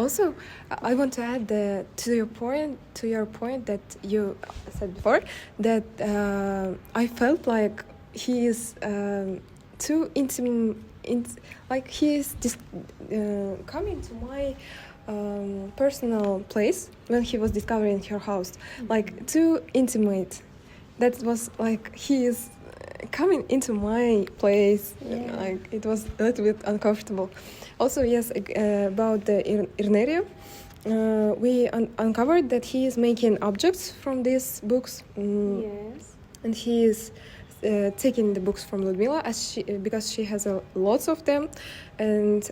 Also, I want to add to your point that you said before, that I felt like he is too intimate, like he is just coming to my personal place when he was discovering her house, like too intimate. That was like he is coming into my place. Like it was a little bit uncomfortable. Also, yes, about the Irnerio, we uncovered that he is making objects from these books. Yes. And he is taking the books from Ludmila because she has lots of them. And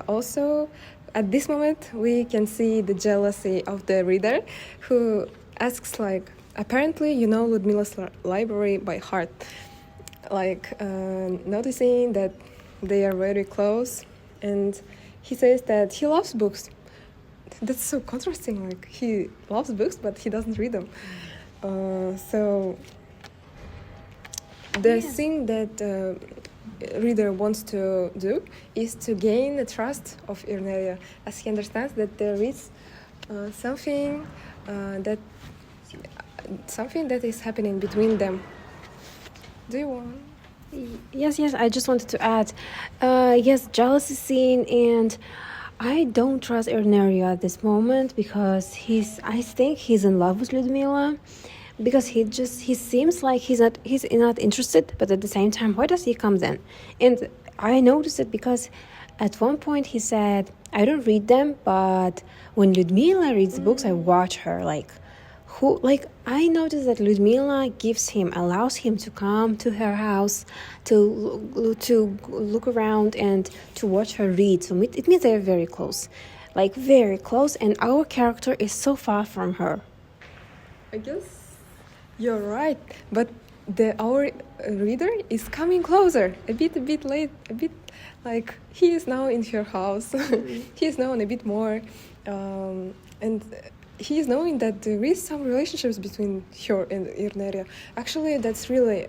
also, at this moment, we can see the jealousy of the reader, who asks, like, apparently you know Ludmila's library by heart. Like, noticing that they are very close. And he says that he loves books. That's so contrasting. Like, he loves books, but he doesn't read them. So the thing that reader wants to do is to gain the trust of Irneria, as he understands that there is something that is happening between them. Do you want? Yes, I just wanted to add, yes, jealousy scene, and I don't trust Irnerio at this moment because I think he's in love with Ludmila, because he seems like he's not interested, but at the same time, why does he come then? And I noticed it because at one point he said, I don't read them, but when Ludmila reads books, I watch her. I noticed that Ludmila allows him to come to her house, to look around and to watch her read. So it means they're very close, like very close, and our character is so far from her. I guess you're right, but our reader is coming closer, a bit late, a bit like he is now in her house. He is known a bit more, and he is knowing that there is some relationships between her and Irneria. Actually, that's really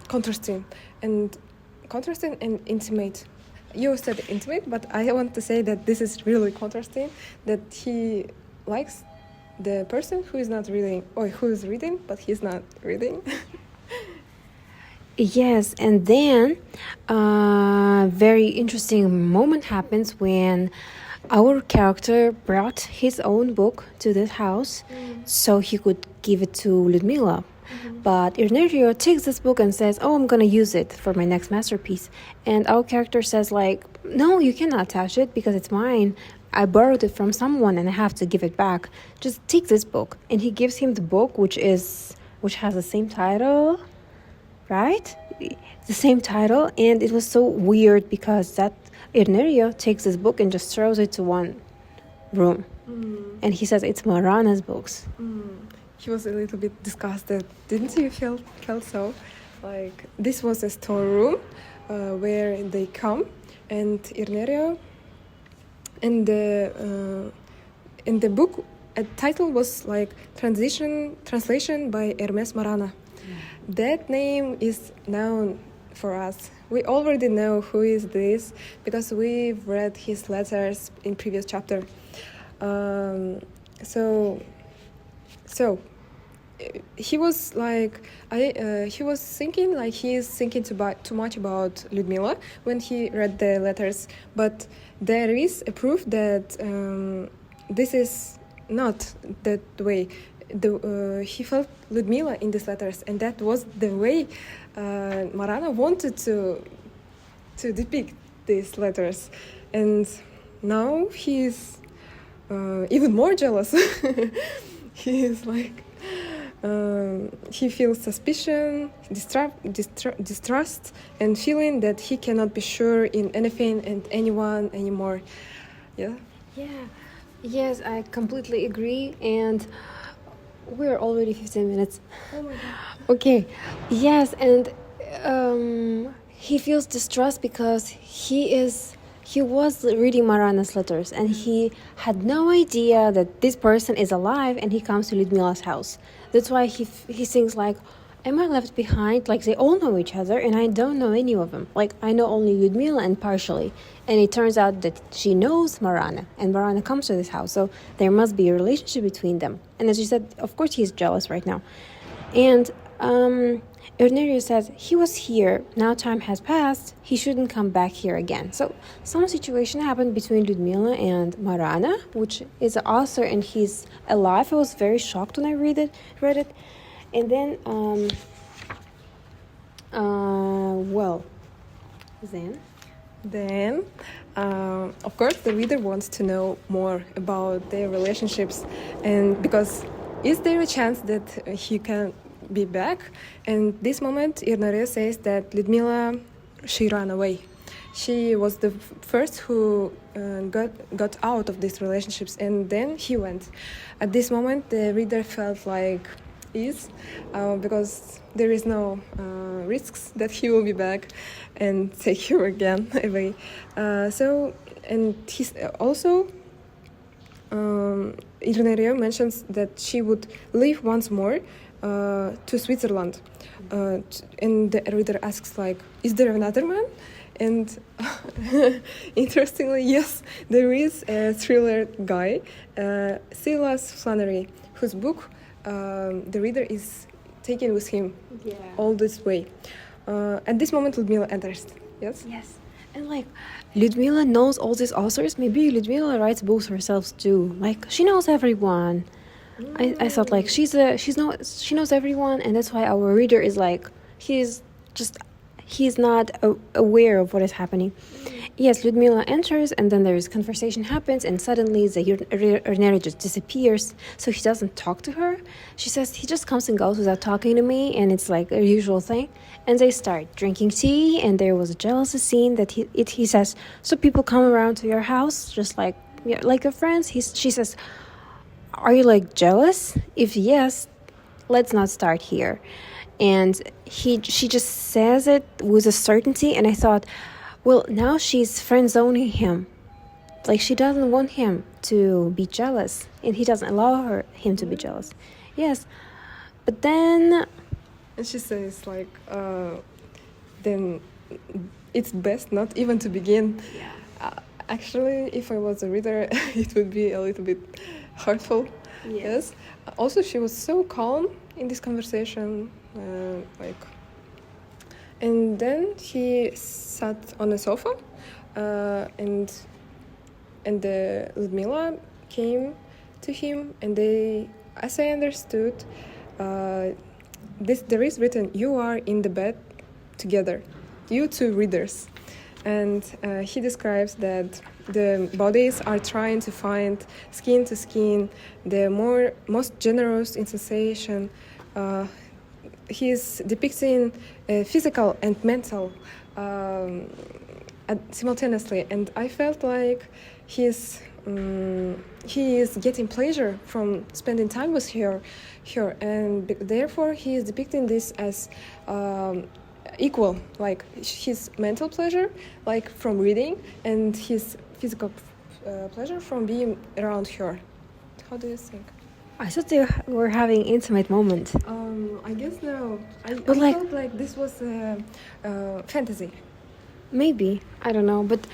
contrasting and intimate. You said intimate, but I want to say that this is really contrasting, that he likes the person who is not reading, or who is reading, but he's not reading. Yes, and then a very interesting moment happens when our character brought his own book to this house so he could give it to Ludmila. But Irnerio takes this book and says, I'm going to use it for my next masterpiece. And our character says, like, no, you cannot touch it because it's mine. I borrowed it from someone and I have to give it back. Just take this book. And he gives him the book, which has the same title, right? The same title. And it was so weird because that Irnerio takes this book and just throws it to one room. And he says it's Marana's books. He was a little bit disgusted. Didn't you feel so? Like, this was a storeroom where they come, and Irnerio, and the book title was like translation by Hermes Marana. That name is known for us. We already know who is this because we've read his letters in previous chapter. So he was like, he was thinking like he is thinking too much about Ludmila when he read the letters, but there is a proof that this is not that way. He felt Ludmila in these letters, and that was the way Marana wanted to depict these letters. And now he is even more jealous. He is like, he feels suspicion, distrust, and feeling that he cannot be sure in anything and anyone anymore. Yeah. Yes, I completely agree. And we're already 15 minutes. Oh my God. Okay. Yes, and he feels distrust because he was reading Marana's letters and he had no idea that this person is alive, and he comes to Ludmila's house. That's why he thinks like, am I left behind? Like, they all know each other, and I don't know any of them. Like, I know only Ludmila and partially. And it turns out that she knows Marana, and Marana comes to this house. So there must be a relationship between them. And as you said, of course he's jealous right now. And Irnerio says, he was here, now time has passed, he shouldn't come back here again. So some situation happened between Ludmila and Marana, which is the author, and he's alive. I was very shocked when I read it. And then, Then, of course, the reader wants to know more about their relationships, and because is there a chance that he can be back? And this moment, Irnaria says that Ludmila, she ran away. She was the first who got out of these relationships, and then he went. At this moment, the reader felt like because there is no risks that he will be back and take her again away. And he's also Irnerio mentions that she would leave once more to Switzerland, and the reader asks, like, is there another man? And interestingly, yes, there is a thriller guy, Silas Flannery, whose book the reader is taken with him all this way. At this moment, Ludmila enters. Yes? Yes. And like, Ludmila knows all these authors. Maybe Ludmila writes books herself too. Like, she knows everyone. I thought, like, she knows everyone, and that's why our reader is like, he's not aware of what is happening. Yes, Ludmila enters, and then there's conversation happens, and suddenly the Irnerio just disappears, so he doesn't talk to her. She says he just comes and goes without talking to me, and it's like a usual thing. And they start drinking tea, and there was a jealousy scene that he says, so people come around to your house just like your friends. She says, are you like jealous? If yes, let's not start here. And she just says it with a certainty, and I thought, well, now she's friend-zoning him. Like, she doesn't want him to be jealous, and he doesn't allow him to be jealous. Yes, but then... And she says, like, then it's best not even to begin. Yeah. Actually, if I was a reader, it would be a little bit hurtful. Yes. Also, she was so calm in this conversation, and then he sat on a sofa, and Ludmila came to him, and they, as I understood, there is written, you are in the bed together, you two readers. And he describes that the bodies are trying to find skin to skin, the most generous in sensation. He's depicting physical and mental simultaneously, and I felt like he is getting pleasure from spending time with her, and therefore he is depicting this as equal, like his mental pleasure, like from reading, and his physical pleasure from being around her. How do you think? I thought they were having intimate moment. I guess no. I like, felt like this was fantasy. Maybe, I don't know, but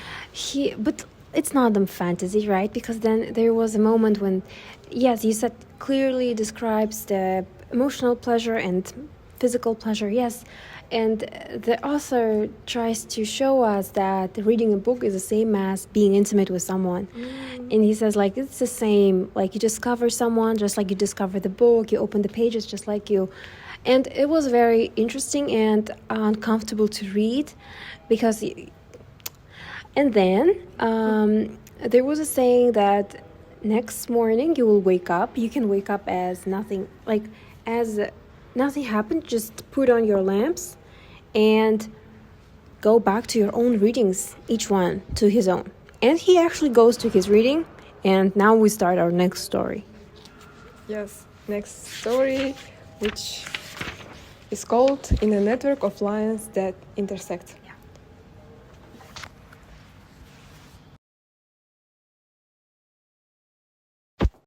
it's not a fantasy, right? Because then there was a moment when, yes, you said clearly describes the emotional pleasure and physical pleasure, yes. And the author tries to show us that reading a book is the same as being intimate with someone. And he says, like, it's the same, like you discover someone just like you discover the book, you open the pages just like you. And it was very interesting and uncomfortable to read because... And then there was a saying that next morning you will wake up. You can wake up as nothing, like as nothing happened. Just put on your lamps and go back to your own readings, each one to his own. And he actually goes to his reading, and now we start our next story. Yes, next story, which is called In a Network of Lines That Intersect.